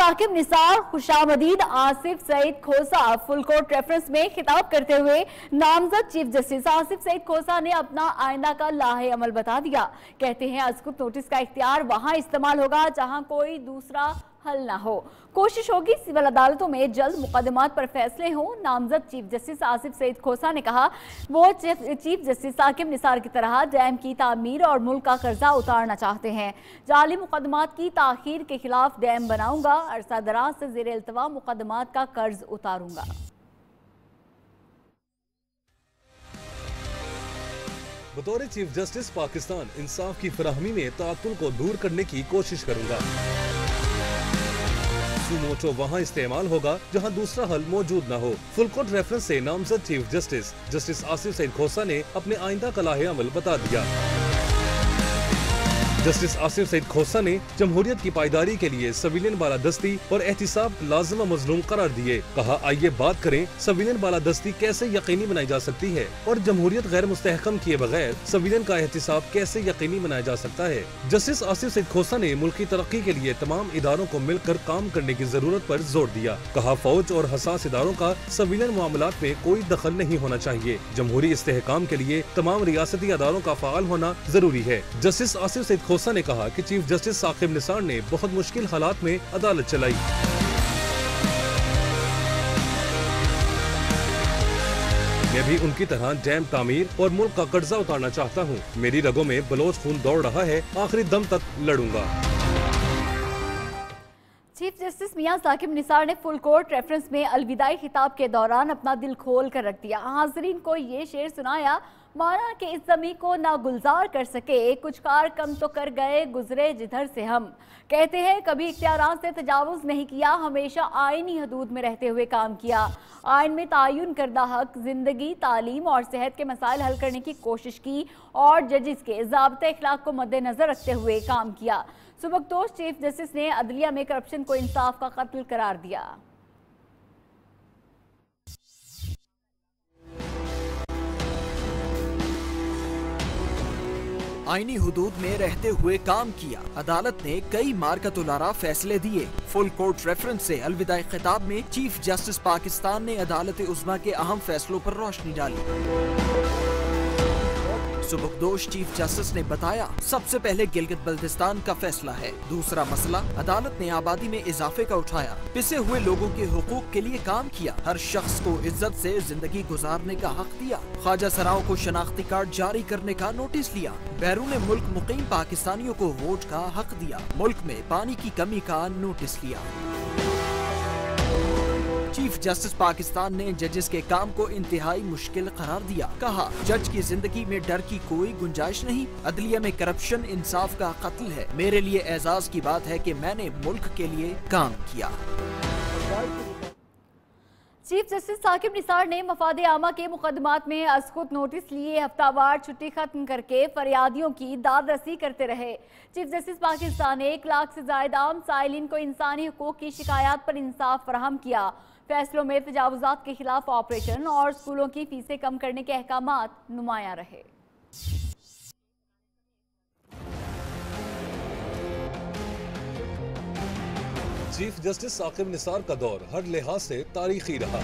साकिब निसार, खुशामदीद आसिफ सईद खोसा। Full court reference में खिताब करते हुए नामजद चीफ जस्टिस आसिफ सईद खोसा ने अपना आइंदा का लाहे अमल बता दिया। कहते हैं अस्कुत नोटिस का इख्तियार वहां इस्तेमाल होगा जहां कोई दूसरा हल ना हो। कोशिश होगी सिविल अदालतों में जल्द मुकदमात पर फैसले हों। नामजद चीफ जस्टिस आसिफ सईद खोसा ने कहा वो चीफ जस्टिस साकिब निसार की तरह डैम की तामीर और मुल्क का कर्जा उतारना चाहते हैं। जाली मुकदमात की ताखीर के खिलाफ डैम बनाऊंगा, अरसा दराज से ज़ेर इल्तवा मुकदमात का कर्ज उतारूंगा। बतौर चीफ जस्टिस पाकिस्तान इंसाफ की फराहमी में ताअत्तुल को दूर करने की कोशिश करूंगा। सुमोटो वहां इस्तेमाल होगा जहां दूसरा हल मौजूद न हो। फुल कोर्ट रेफरेंस से नामजद चीफ जस्टिस आसिफ सईद खोसा ने अपने आइंदा का लाहे अमल बता दिया। जस्टिस आसिफ सईद खोसा ने जमहूरियत की पायदारी के लिए सिविलियन बालादस्ती और एहतिसाब लाज़िम मजलूम करार दिए। कहा आइए बात करें सिविलियन बालादस्ती कैसे यकीनी बनाई जा सकती है और जमहूरियत गैर मुस्तहकम किए बगैर सिविलियन का एहतिसाब कैसे यकीनी बनाया जा सकता है। जस्टिस आसिफ सईद खोसा ने मुल्क की तरक्की के लिए तमाम इदारों को मिलकर काम करने की जरूरत पर जोर दिया। कहा फौज और हसास इदारों का सिविलियन मामलात में कोई दखल नहीं होना चाहिए। जमहूरी इस्तेहकाम के लिए तमाम रियासती अदारों का फाल होना जरूरी है। जस्टिस आसिफ सईद खोसा ने कहा कि चीफ जस्टिस साकिब निसार ने बहुत मुश्किल हालात में अदालत चलाई। मैं भी उनकी तरह डैम तामीर और मुल्क का कर्जा उतारना चाहता हूँ। मेरी रगों में बलोच खून दौड़ रहा है, आखिरी दम तक लड़ूंगा। चीफ जस्टिस मियां साकिब निसार ने फुल कोर्ट रेफरेंस में अलविदाई खिताब के दौरान अपना दिल खोल कर रख दिया। हाजरीन को ये शेर सुनाया माना कि इस जमी को ना गुलजार कर सके, कुछ कार कम तो कर गए गुजरे जिधर से हम। कहते हैं कभी इख्तियारात से तजावुज नहीं किया, हमेशा आईनी हदूद में रहते हुए काम किया। आइन में तायुन करदा हक, जिंदगी, तालीम और सेहत के मसाइल हल करने की कोशिश की और जजिस के ज़ाब्ते इखलाक को मद्देनजर रखते हुए काम किया। सुबकदोश चीफ जस्टिस ने अदलिया में करप्शन को इंसाफ का कत्ल करार दिया। आईनी हुदूद में रहते हुए काम किया। अदालत ने कई मार्कतुलारा फैसले दिए। फुल कोर्ट रेफरेंस से अलविदाई खिताब में चीफ जस्टिस पाकिस्तान ने अदालत उज़्मा के अहम फैसलों पर रोशनी डाली। सुबकदोश चीफ जस्टिस ने बताया सबसे पहले गिलगित बल्तिस्तान का फैसला है। दूसरा मसला अदालत ने आबादी में इजाफे का उठाया। पिसे हुए लोगों के हुकूक के लिए काम किया। हर शख्स को इज्जत से जिंदगी गुजारने का हक दिया। ख्वाजा सराओं को शनाख्ती कार्ड जारी करने का नोटिस लिया। बैरून मुल्क मुकीम पाकिस्तानियों को वोट का हक दिया। मुल्क में पानी की कमी का नोटिस लिया। चीफ जस्टिस पाकिस्तान ने जजेस के काम को इंतहाई मुश्किल करार दिया। कहा जज की जिंदगी में डर की कोई गुंजाइश नहीं। अदलिया में करप्शन इंसाफ का कत्ल है। मेरे लिए एजाज की बात है कि मैंने मुल्क के लिए काम किया। चीफ जस्टिस साकिब निसार ने मफादे आमा के मुकदमात में अस्कुत नोटिस लिए हफ्तावार छुट्टी खत्म करके फरियादियों की दाद रसी करते रहे। चीफ जस्टिस पाकिस्तान ने 1 लाख से ज्यादा आम साइलिन को इंसानी हुकूक की शिकायत पर इंसाफ फराहम किया। फैसलों में तजावुजात के खिलाफ ऑपरेशन और स्कूलों की फीसें कम करने के अहकामात नुमाया रहे। चीफ जस्टिस साकिब निसार का दौर हर लिहाज से तारीखी रहा।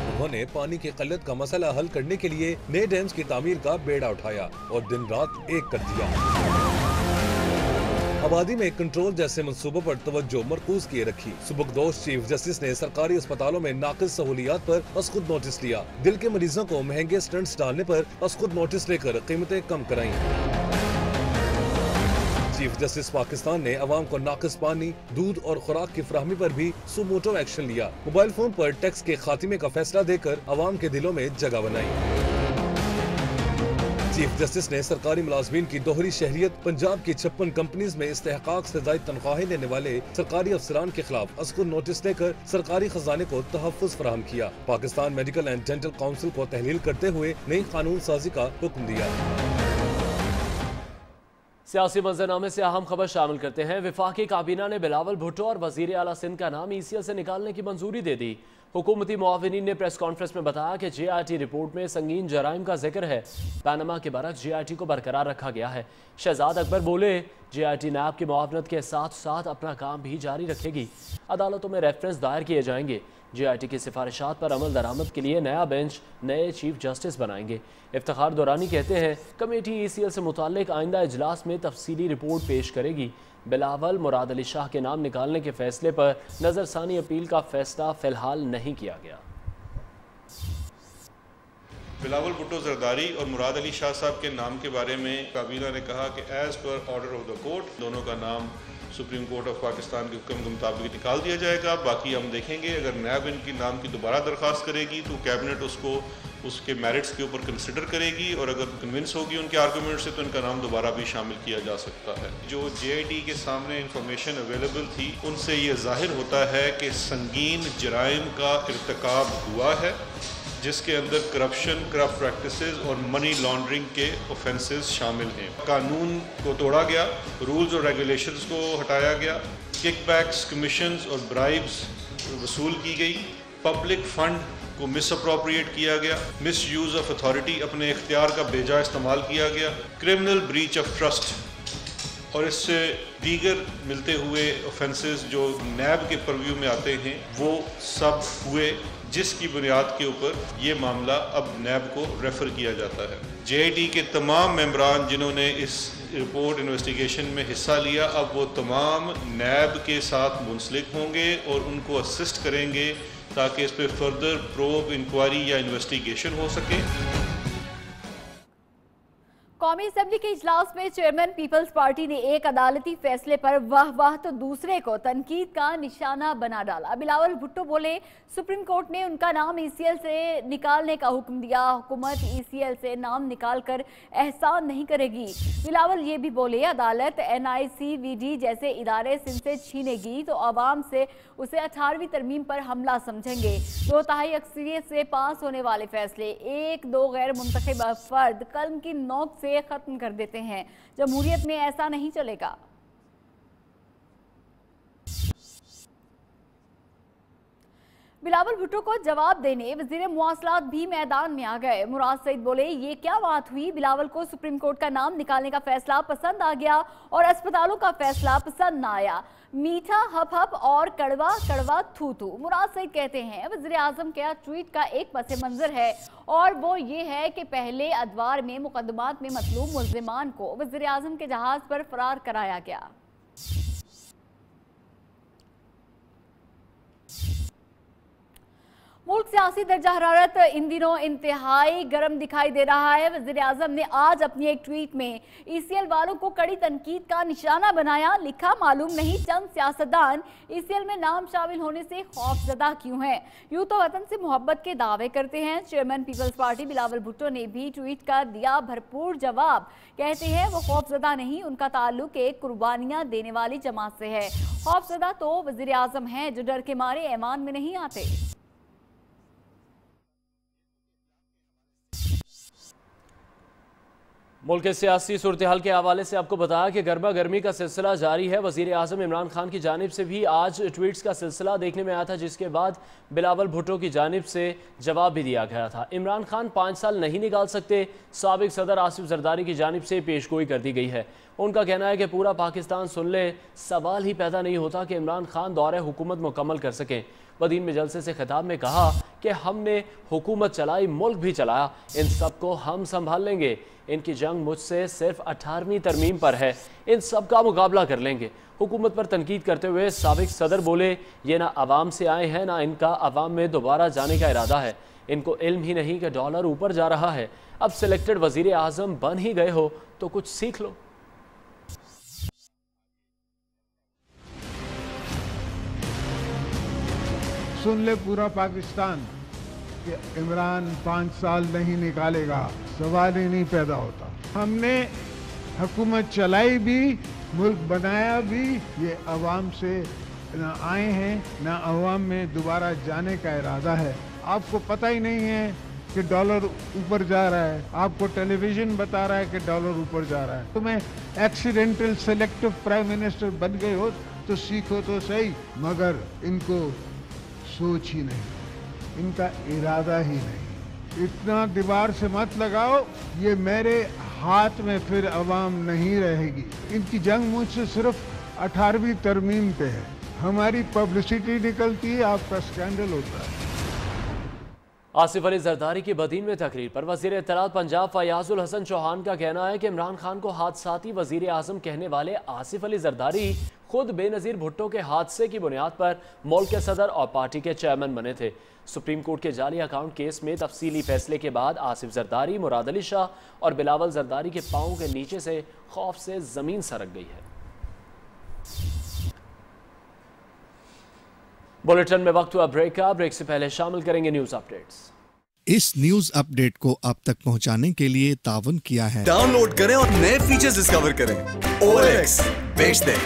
उन्होंने पानी की किल्लत का मसला हल करने के लिए नए डैम्स की तामीर का बेड़ा उठाया और दिन रात एक कर दिया। आबादी में कंट्रोल जैसे मंसूबों पर तवज्जो मरकूज किए रखी। सुबकदोश चीफ जस्टिस ने सरकारी अस्पतालों में नाकिस सहूलियात पर अस्कुत नोटिस लिया। दिल के मरीजों को महंगे स्टंट्स डालने पर अस्कुत नोटिस लेकर कीमतें कम कराई। चीफ जस्टिस पाकिस्तान ने अवाम को नाकिस पानी, दूध और खुराक की फराहमी पर भी सुमोटो एक्शन लिया। मोबाइल फोन पर टैक्स के खात्मे का फैसला देकर अवाम के दिलों में जगह बनाई। चीफ जस्टिस ने सरकारी मुलाजमीन की दोहरी शहरियत, पंजाब की 56 कंपनीज में इस्तेहकाक से ज़ायद तनख्वाहें लेने वाले सरकारी अफसरान के खिलाफ अस्कुत नोटिस लेकर सरकारी खजाने को तहफ़्फ़ुज़ फराहम किया। Pakistan medical and dental council को तहलील करते हुए नई कानून साजी का हुक्म दिया। सियासी मंजरनामे से अहम खबर शामिल करते हैं। वफाकी काबीना ने बिलावल भुट्टो और वजीर आला सिंध का नाम ECL से निकालने की मंजूरी दे दी। हुकूमती मुआविनीन ने प्रेस कॉन्फ्रेंस में बताया कि JRT रिपोर्ट में संगीन जराइम का जिक्र है। पनामा के बरक्स JRT को बरकरार रखा गया है। शहजाद अकबर बोले, JRT नैब की मुआवनत के साथ साथ अपना काम भी जारी रखेगी। अदालतों में रेफरेंस दायर किए जाएंगे। JRT की सिफारिशात पर अमल दरामद के लिए नया बेंच नए चीफ जस्टिस बनाएंगे। इफ्तिखार दुरानी कहते हैं, कमेटी ECL से मुताल्लिक आइंदा इजलास में तफसीली रिपोर्ट पेश करेगी। बिलावल मुराद अली शाह के नाम निकालने के फैसले पर नजरसानी अपील का फैसला फिलहाल नहीं किया गया। बिलावल भुट्टो जरदारी और मुराद अली शाह साहब के नाम के बारे में काबीना ने कहा कि as per order of the court दोनों का नाम सुप्रीम कोर्ट ऑफ पाकिस्तान के हुक्म के मुताबिक निकाल दिया जाएगा। बाकी हम देखेंगे, अगर नैब इनकी नाम की दोबारा दरख्वास्त करेगी तो कैबिनेट उसको उसके मेरिट्स के ऊपर कंसिडर करेगी और अगर कन्विंस होगी उनके आर्गूमेंट से तो इनका नाम दोबारा भी शामिल किया जा सकता है। जो JIT के सामने इंफॉर्मेशन अवेलेबल थी उनसे ये जाहिर होता है कि संगीन जराइम का इर्तिकाब हुआ है, जिसके अंदर करप्शन, करप्ट प्रैक्टिसेस और मनी लॉन्ड्रिंग के ऑफेंसेस शामिल हैं। कानून को तोड़ा गया, रूल्स और रेगुलेशंस को हटाया गया, किकबैक्स, कमीशंस और ब्राइब्स वसूल की गई, पब्लिक फंड को मिसअप्रोप्रिएट किया गया, मिस यूज़ ऑफ अथॉरिटी, अपने इख्तियार का बेजा इस्तेमाल किया गया, क्रिमिनल ब्रीच ऑफ ट्रस्ट और इससे दीगर मिलते हुए ऑफेंसेस जो नैब के परव्यू में आते हैं वो सब हुए, जिसकी बुनियाद के ऊपर ये मामला अब नैब को रेफ़र किया जाता है। JIT के तमाम मेंबरान जिन्होंने इस रिपोर्ट इन्वेस्टिगेशन में हिस्सा लिया, अब वो तमाम नैब के साथ मुंसलिक होंगे और उनको असिस्ट करेंगे ताकि इस पर फर्दर प्रोब, इंक्वायरी या इन्वेस्टिगेशन हो सके। कौमी असेंबली के इजलास में चेयरमैन पीपल्स पार्टी ने एक अदालती फैसले पर वाह तो दूसरे को तनकीद का निशाना बना डाला। बिलावल भुट्टो बोले, सुप्रीम कोर्ट ने उनका नाम ECL से निकालने का हुक्म दिया, हुकूमत ECL से नाम निकालकर एहसान नहीं करेगी। बिलावल ये भी बोले, अदालत NICVD जैसे इदारे से छीनेगी तो आवाम से उसे 18वीं तरमीम पर हमला समझेंगे। 2/3 अक्सरियत से पास होने वाले फैसले 1-2 गैर मुंतखब फर्द कलम की नोक से खत्म कर देते हैं। जमहूरियत में ऐसा नहीं चलेगा। बिलावल भुट्टो को जवाब देने वजीर मुआसलात भी मैदान में आ गए। मुराद सईद बोले, ये क्या बात हुई, बिलावल को सुप्रीम कोर्ट का नाम निकालने का फैसला पसंद आ गया और अस्पतालों का फैसला पसंद ना आया। मीठा हप हप और कड़वा कड़वा थू थू। मुराद सईद कहते हैं, वज़ीर आज़म के ट्वीट का एक पस मंजर है और वो ये है कि पहले अदवार में मुकदमात में मतलूब मुल्ज़िमान को वज़ीर आज़म के जहाज पर फरार कराया गया। मुल्क सियासी दर्जा हरारत इन दिनों इंतहाई गर्म दिखाई दे रहा है। वज़ीर आज़म ने आज अपनी एक ट्वीट में ECL वालों को कड़ी तनकीद का निशाना बनाया। लिखा, मालूम नहीं चंद सियासतदान ECL में नाम शामिल होने से खौफजदा क्यों हैं। यूं तो वतन से मोहब्बत के दावे करते हैं। Chairman Peoples Party Bilawal Bhutto ने भी ट्वीट का दिया भरपूर जवाब। कहते हैं वो खौफजदा नहीं, उनका ताल्लुक एक कुर्बानियां देने वाली जमात से है। खौफजदा तो वज़ीर आज़म हैं जो डर के मारे ऐवान में नहीं आते। मुल्क के सियासी सूरत हाल के हवाले से आपको बताया कि गर्मा गर्मी का सिलसिला जारी है। वज़ीर आज़म इमरान खान की जानिब से भी आज ट्वीट्स का सिलसिला देखने में आया था, जिसके बाद बिलावल भुट्टो की जानिब से जवाब भी दिया गया था। इमरान खान 5 साल नहीं निकाल सकते, साबिक सदर आसिफ जरदारी की जानिब से पेशगोई कर दी गई है। उनका कहना है कि पूरा पाकिस्तान सुन ले, सवाल ही पैदा नहीं होता कि इमरान खान दौरे हुकूमत मुकम्मल कर सकें। बदीन में जलसे से खिताब में कहा कि हमने हुकूमत चलाई, मुल्क भी चलाया, इन सबको हम संभाल लेंगे। इनकी जंग मुझसे सिर्फ 18वीं तरमीम पर है, इन सब का मुकाबला कर लेंगे। हुकूमत पर तनकीद करते हुए साबिक सदर बोले, ये ना आवाम से आए हैं ना इनका आवाम में दोबारा जाने का इरादा है। इनको इल्म ही नहीं कि डॉलर ऊपर जा रहा है। अब सिलेक्टेड वजीर आज़म बन ही गए हो तो कुछ सीख लो। सुन ले पूरा पाकिस्तान कि इमरान 5 साल नहीं निकालेगा, सवाल ही नहीं पैदा होता। हमने हुकूमत चलाई भी, मुल्क बनाया भी, ये अवाम से ना आए हैं ना अवाम में दोबारा जाने का इरादा है। आपको पता ही नहीं है कि डॉलर ऊपर जा रहा है, आपको टेलीविजन बता रहा है कि डॉलर ऊपर जा रहा है। तुम्हें एक्सीडेंटल सेलेक्टिव प्राइम मिनिस्टर बन गए हो तो सीखो तो सही, मगर इनको सोच ही नहीं। इनका इरादा ही नहीं। इतना दीवार से मत लगाओ, ये मेरे हाथ में फिर अवाम नहीं रहेगी। इनकी जंग मुझसे सिर्फ 18वीं तरमीम पे है। हमारी पब्लिसिटी निकलती है, आपका स्कैंडल होता है। आसिफ अली जरदारी की बदीन में तकरीर पर वजीर इत्तलात पंजाब फयाजुल हसन चौहान का कहना है कि इमरान खान को हादसाती वजीर आजम कहने वाले आसिफ अली जरदारी खुद बेनज़ीर भुट्टो के हादसे की बुनियाद पर मुल्क के सदर और पार्टी के चेयरमैन बने थे। सुप्रीम कोर्ट के जाली अकाउंट केस में तफसीली फैसले के बाद आसिफ जरदारी, मुराद अली शाह और बिलावल जरदारी के पाँव के नीचे से खौफ से जमीन सरक गई है। बुलेटिन में वक्त हुआ ब्रेक का। ब्रेक से पहले शामिल करेंगे न्यूज अपडेट्स। इस न्यूज अपडेट को आप तक पहुंचाने के लिए तावन किया है। डाउनलोड करें और नए फीचर्स डिस्कवर करें। OLX बेच दें।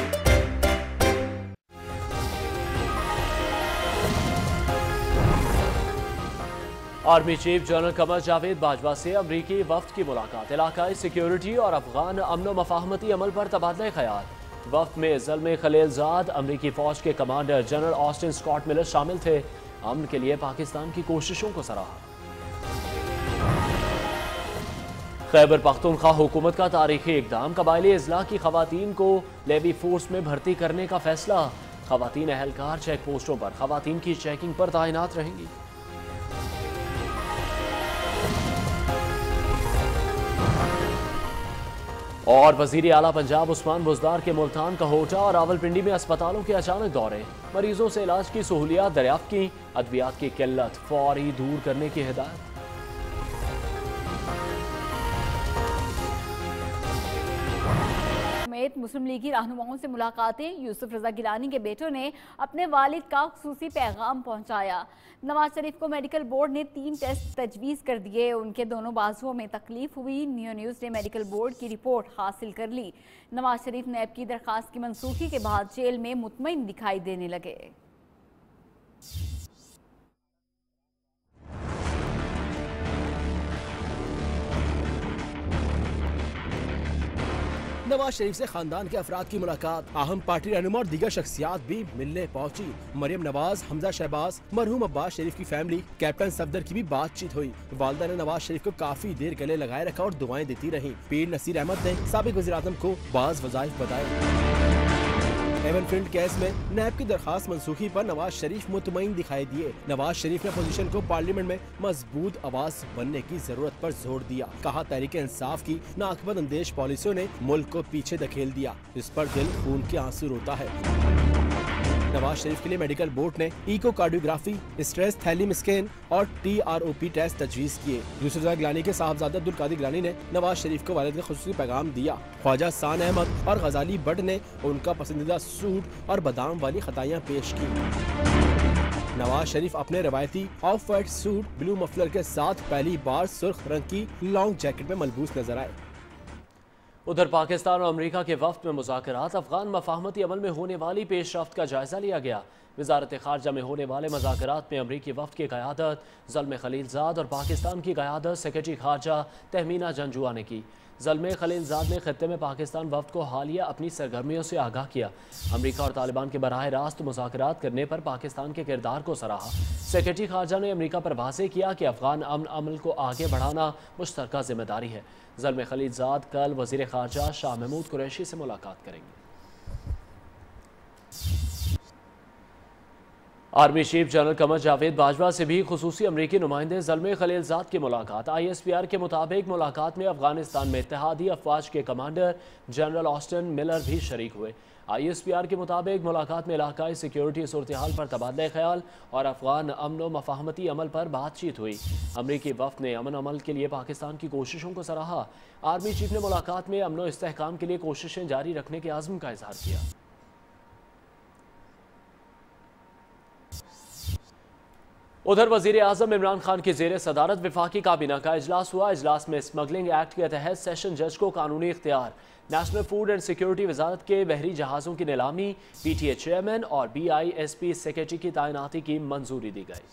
Army chief general Qamar Javed Bajwa से अमरीकी वफ्द की मुलाकात। इलाकाई सिक्योरिटी और अफगान अमन मफाहमती अमल पर तबादला ख्याल। वफ्द में ज़ल्मे खलीलजाद, अमरीकी फौज के commander general Austin Scott Miller शामिल थे। अमन के लिए पाकिस्तान की कोशिशों को सराहा। खैबर पख्तूनख्वा हुकूमत का तारीखी इक़दाम। कबायली अजला की खवातीन को लेवी फोर्स में भर्ती करने का फैसला। खवातीन अहलकार चेक पोस्टों पर खवातीन की चेकिंग पर तैनात रहेंगी। और वजीर आला पंजाब उस्मान बुज़दार के मुल्तान, कहोटा और रावलपिंडी में अस्पतालों के अचानक दौरे। मरीजों से इलाज की सहूलियात दरियाफ्त की। अद्वियात की किल्लत फौरी दूर करने की हिदायत। समेत मुस्लिम लीगी रहनुमाओं से मुलाकातें। यूसुफ रजा गिलानी के बेटों ने अपने वालिद का खुसूसी पैगाम पहुंचाया। नवाज शरीफ को मेडिकल बोर्ड ने 3 टेस्ट तजवीज़ कर दिए। उनके दोनों बाजुओं में तकलीफ हुई। नियो न्यूज़ ने मेडिकल बोर्ड की रिपोर्ट हासिल कर ली। नवाज शरीफ नैब की दरखास्त की मंसूखी के बाद जेल में मुतमईन दिखाई देने लगे। नवाज शरीफ से खानदान के अफराद की मुलाकात। अहम पार्टी रहनुमा और दीगर शख्सियात भी मिलने पहुंची। मरियम नवाज, हमजा शहबाज, मरहूम अब्बास शरीफ की फैमिली, कैप्टन सफदर की भी बातचीत हुई। वालिदा ने नवाज शरीफ को काफी देर गले लगाए रखा और दुआएं देती रहीं। पीर नसीर अहमद ने साबिक वज़ीर आज़म को बाज़ वज़ाइफ बताए। एवन फील्ड केस में नैब की दरखास्त मनसूखी पर नवाज शरीफ मुतमईन दिखाई दिए। नवाज शरीफ ने अपोजिशन को पार्लियामेंट में मजबूत आवाज बनने की जरूरत पर जोर दिया। कहा तहरीक इंसाफ की नाकबद अंदेश पॉलिसियों ने मुल्क को पीछे धकेल दिया। इस पर दिल खून के आंसू रोता है। नवाज शरीफ के लिए मेडिकल बोर्ड ने इकोकार्डियोग्राफी, स्ट्रेस थैलीम स्कैन और TROP टेस्ट तजवीज़ किए। यूसुफ रज़ा गिलानी के साहबजादा अब्दुल कादिर गिलानी ने नवाज शरीफ को वालिद का खुसूसी पैगाम दिया। ख्वाजा सान अहमद और गजाली बट ने उनका पसंदीदा सूट और बादाम वाली खताइयाँ पेश की। नवाज शरीफ अपने रवायती off white suit, blue muffler के साथ पहली बार सुर्ख रंग की लॉन्ग जैकेट में मलबूस नजर आए। उधर पाकिस्तान और अमेरिका के वफ्द में मुज़ाकरात। अफगान मफाहमती अमल में होने वाली पेशरफ्त का जायजा लिया गया। वज़ारत ख़ारजा में होने वाले मुज़ाकरात में अमरीकी वफ्द की क़यादत ज़ल्मे खलीलज़ाद और पाकिस्तान की क़यादत सेक्रेटरी ख़ारजा तहमीना जंजुआ ने की। ज़ल्मे खलीलज़ाद ने ख़ित्ते में पाकिस्तान वफ्द को हालिया अपनी सरगर्मियों से आगाह किया। अमरीका और तालिबान के बराह रास्त मुज़ाकरात करने पर पाकिस्तान के किरदार को सराहा। सेक्रेटरी ख़ारजा ने अमरीका पर वाज़ेह किया कि अफ़गान अमन अमल को आगे बढ़ाना मुश्तरका जिम्मेदारी है। ज़ल्मे खलीलज़ाद कल वज़ीर ख़ारजा शाह महमूद कुरैशी से मुलाकात करेंगे। Army chief general Qamar Javed Bajwa से भी खुसूसी अमरीकी नुमाइंदे ज़ल्मे खलीलज़ाद की मुलाकात। ISPR के मुताबिक मुलाकात में अफगानिस्तान में इत्तेहादी अफवाज के कमांडर जनरल ऑस्टिन मिलर भी शरीक हुए। ISPR के मुताबिक मुलाकात में इलाकाई सिक्योरिटी सूरत हाल पर तबादला ख्याल और अफगान अमन व मफाहमती अमल पर बातचीत हुई। अमरीकी वफ्द ने अमन अमल के लिए पाकिस्तान की कोशिशों को सराहा। आर्मी चीफ ने मुलाकात में अमन व इस्तेहकाम के लिए कोशिशें जारी रखने के आज़म का इजहार किया। उधर वज़ीर आज़म इमरान खान की ज़ेर सदारत वफाकी काबीना का इजलास हुआ। इजलास में स्मगलिंग एक्ट के तहत सेशन जज को कानूनी इख्तियार, नेशनल फूड एंड सिक्योरिटी वजारत के बहरी जहाज़ों की नीलामी, PTA चेयरमैन और BISP सेक्रेटरी की तैनाती की मंजूरी दी गई।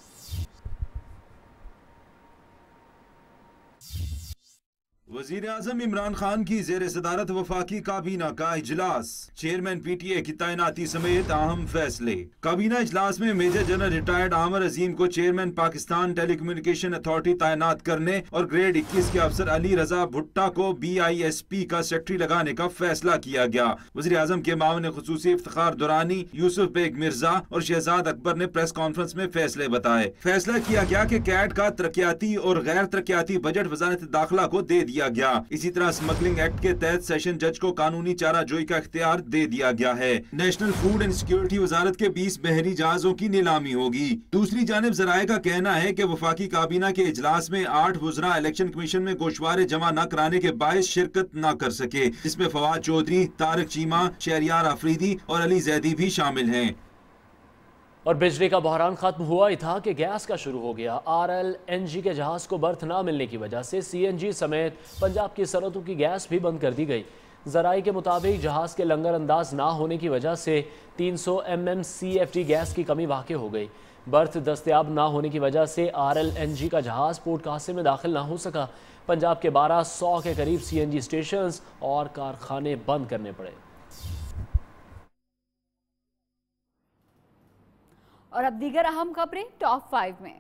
वज़ीर-ए-आज़म इमरान खान की ज़ेर सदारत वफाकी काबीना का इजलास, चेयरमैन PTA की तैनाती समेत अहम फैसले। काबीना इजलास में मेजर जनरल रिटायर्ड आमिर अजीम को चेयरमैन पाकिस्तान टेलीकम्युनिकेशन अथॉरिटी तैनात करने और ग्रेड 21 के अफसर अली रजा भुट्टा को BISP का सेक्रेटरी लगाने का फैसला किया गया। वज़ीर-ए-आज़म के मामले खुसूसी इफ्तिखार दुरानी, यूसुफ बेग मिर्जा और शहजाद अकबर ने प्रेस कॉन्फ्रेंस में फैसले बताए। फैसला किया गया कि कैट का तरक्याती और गैर तरक्याती बजट वज़ारत दाखिला को दे दिया गया। इसी तरह स्मगलिंग एक्ट के तहत सेशन जज को कानूनी चाराजोई का इख्तियार दे दिया गया है। नेशनल फूड एंड सिक्योरिटी वजारत के 20 बहरी जहाजों की नीलामी होगी। दूसरी जानिब जराये का कहना है कि वफाकी काबीना के इजलास में 8 वज़रा इलेक्शन कमीशन में गोशवारे जमा न कराने के बायस शिरकत न कर सके, जिसमें फवाद चौधरी, तारिक चीमा, शहरियार आफरीदी और अली जैदी भी शामिल हैं। और बिजली का बहरान खत्म हुआ ही था कि गैस का शुरू हो गया। RLNG के जहाज को बर्थ ना मिलने की वजह से CNG समेत पंजाब की सरहदों की गैस भी बंद कर दी गई। जराये के मुताबिक जहाज के लंगर अंदाज ना होने की वजह से 300 mm CFT गैस की कमी वाक़ हो गई। बर्थ दस्तयाब ना होने की वजह से RLNG का जहाज पोर्ट कासिम में दाखिल ना हो सका। पंजाब के 1200 के करीब CNG स्टेशन और कारखाने बंद करने पड़े। और अब दीगर अहम खबरें टॉप 5 में।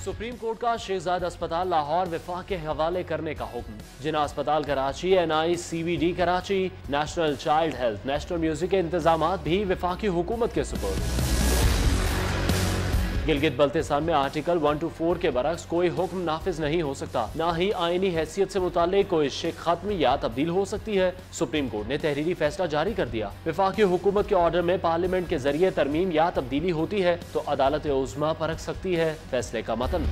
सुप्रीम कोर्ट का शहजाद अस्पताल लाहौर वफाक के हवाले करने का हुक्म। जिना अस्पताल Karachi, NI CVD Karachi, national child health, national music के इंतजाम भी वफाकी हुकूमत के सुपुर्द। गिलगित बल्तिस्तान में आर्टिकल 124 के बरक्स कोई हुक्म नाफिज नहीं हो सकता, ना ही आईनी हैसियत से मुताल्लिक कोई शिक खत्म या तब्दील हो सकती है। सुप्रीम कोर्ट ने तहरीरी फैसला जारी कर दिया। वफाकी हुकूमत के ऑर्डर में पार्लियामेंट के जरिए तरमीम या तब्दीली होती है तो अदालत उज़्मा परख सकती है। फैसले का मतन।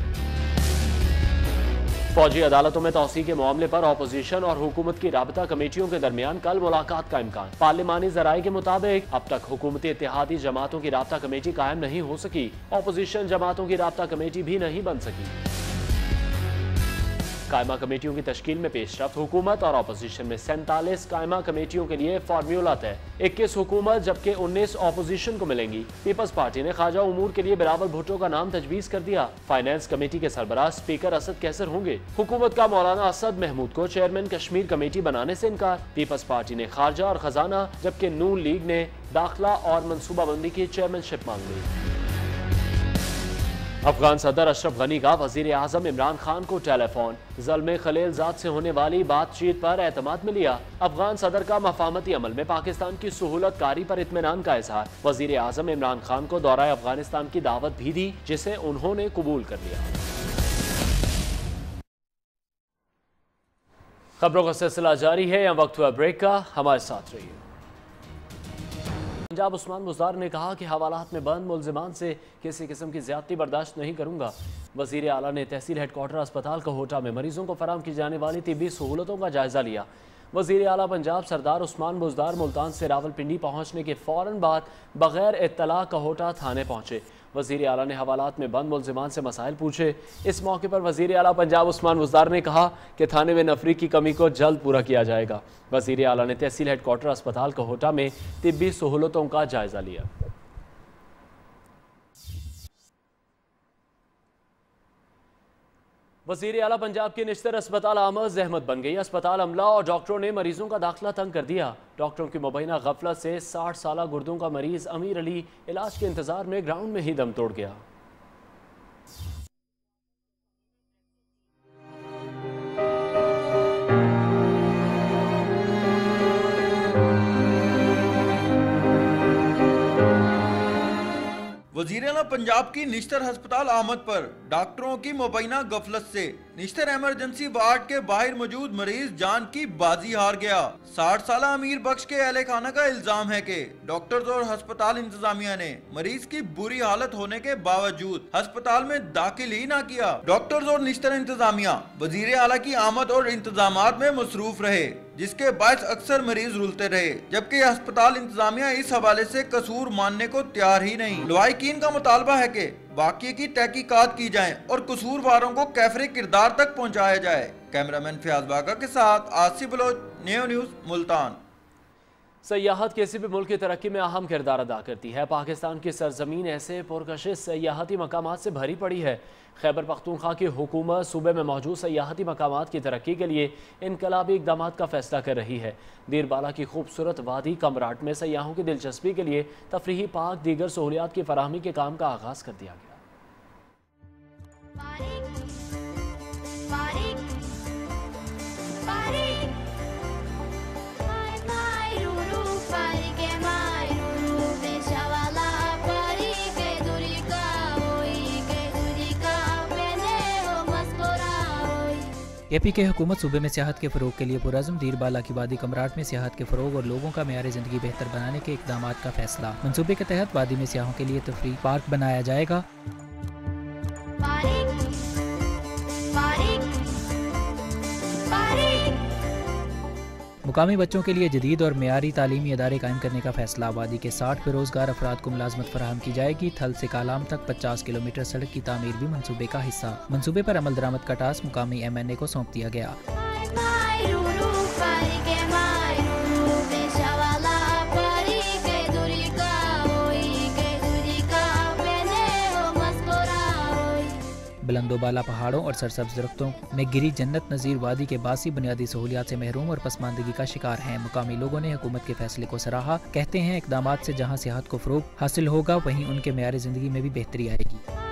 फौजी अदालतों में तौसीक के मामले पर अपोजिशन और हुकूमत की राबता कमेटियों के दरमियान कल मुलाकात का इम्कान। पार्लिमानी जराये के मुताबिक अब तक हुकूमती इत्तेहादी जमातों की राबता कमेटी कायम नहीं हो सकी। अपोजिशन जमातों की राबता कमेटी भी नहीं बन सकी। कायमा कमेटियों की तश्कील में पेशरफ्त। हुकूमत और अपोजिशन में 47 कायमा कमेटियों के लिए फार्मूला तय। 21 हुकूमत जबकि 19 अपोजिशन को मिलेंगी। पीपल्स पार्टी ने ख्वाजा उमूर के लिए बिलावल भुट्टो का नाम तजवीज़ कर दिया। फाइनेंस कमेटी के सरबराह स्पीकर असद कैसर होंगे। हुकूमत का मौलाना असद महमूद को चेयरमैन कश्मीर कमेटी बनाने से इनकार। पीपल्स पार्टी ने खारजा और खजाना जबकि नून लीग ने दाखिला और मनसूबाबंदी की चेयरमैनशिप मांग ली। अफगान सदर अशरफ गनी का वजीर आजम इमरान खान को टेलीफोन। ज़ल्मे खलीलजाद से होने वाली बातचीत पर एतमाद में लिया। अफगान सदर का मफाहमती अमल में पाकिस्तान की सहूलत कारी पर इत्मीनान का इजहार। वजीर आजम इमरान खान को दौरा अफगानिस्तान की दावत भी दी जिसे उन्होंने कबूल कर लिया। खबरों का सिलसिला जारी है, यहाँ वक्त हुआ ब्रेक का, हमारे साथ रहिए। पंजाब उस्मान बुज़दार ने कहा कि हवालात में बंद मुलजिमान से किसी किस्म की ज्यादती बर्दाश्त नहीं करूंगा। वजीर आला ने तहसील हेडक्वार्टर अस्पताल कोहोटा में मरीजों को फराहम की जाने वाली तिब्बी सहूलतों का जायजा लिया। वजीर आला पंजाब सरदार उस्मान बुज़दार मुल्तान से रावलपिंडी पहुंचने के फौरन बाद बगैर इत्तला कोहोटा थाने पहुंचे। वजीर आला ने हवालात में बंद मुलजिमान से मसाइल पूछे। इस मौके पर वजीर आला पंजाब उस्मान बुज़दार ने कहा कि थाने में नफरी की कमी को जल्द पूरा किया जाएगा। वजीर आला ने तहसील हेडक्वार्टर अस्पताल कोहोटा में तिब्बी सहूलतों का जायजा लिया। वजीर आला पंजाब की निश्तर अस्पताल आमद जहमत बन गई। अस्पताल अमला और डॉक्टरों ने मरीजों का दाखिला तंग कर दिया। डॉक्टरों की मुबैना गफलत से 60 साला गुर्दों का मरीज अमीर अली इलाज के इंतजार में ग्राउंड में ही दम तोड़ गया। वज़ीर आला पंजाब की निश्तर अस्पताल आमद पर डॉक्टरों की मुबैना गफलत से निश्तर इमरजेंसी वार्ड के बाहर मौजूद मरीज जान की बाजी हार गया। 60 साल अमीर बख्श के अहले खाना का इल्जाम है कि डॉक्टर्स और अस्पताल इंतजामिया ने मरीज की बुरी हालत होने के बावजूद अस्पताल में दाखिल ही ना किया। डॉक्टर्स और निश्तर इंतजामिया वज़ीर आला की आमद और इंतजामात में मसरूफ रहे, जिसके बायस अक्सर मरीज रुलते रहे, जबकि अस्पताल इंतजामिया इस हवाले से कसूर मानने को तैयार ही नहीं। लवाहिकीन का मुतालबा है कि वाक़ये की तहकीकात की जाए और कसूरवारों को कैफरे किरदार तक पहुँचाया जाए। कैमरामैन फयाज बागा के साथ आसिफ बलोच, न्यू न्यूज़ मुल्तान। सयाहत किसी भी मुल्क की तरक्की में अहम किरदार अदा करती है। पाकिस्तान की सरजमीन ऐसे पुरकशिश सयाहती मकामात से भरी पड़ी है। खैबर पख्तूनख्वा की हुकूमत सूबे में मौजूद सयाहती मकामात की तरक्की के लिए इनकलाबी इक़दाम का फैसला कर रही है। दीरबाला की खूबसूरत वादी कमराट में सयाहों की दिलचस्पी के लिए तफरीही पार्क दीगर सहूलियात की फराहमी के काम का आगाज़ कर दिया गया। एपी के हुकूमत सूबे में सियाहत के फ़रोग के लिए पुरज़्म दीरबाला की वादी कमराट में सियाहत के फ़रोग और लोगों का मेयार ज़िंदगी बेहतर बनाने के इक़दाम का फैसला। मंसूबे के तहत वादी में सियाहों के लिए तफरीह पार्क बनाया जाएगा। मुकामी बच्चों के लिए जदीद और मेयारी तालीमी अदारे कायम करने का फैसला। वादी के 60 बेरोजगार अफराद को मुलाजमत फराहम की जाएगी। थल से कालाम तक 50 किलोमीटर सड़क की तामीर भी मंसूबे का हिस्सा। मंसूबे पर अमल दरामद का टास्क मुकामी MNA को सौंप दिया गया। बुलंदोबाला पहाड़ों और सरसब्ज दरख्तों में गिरी जन्नत नज़ीर वादी के बासी बुनियादी सहूलियात से महरूम और पसमानदगी का शिकार हैं। मुकामी लोगों ने हुकूमत के फैसले को सराहा। कहते हैं इक़दामात से जहाँ सियाहत को फ़रोग़ हासिल होगा वहीं उनके मेयार ज़िंदगी में भी बेहतरी आएगी।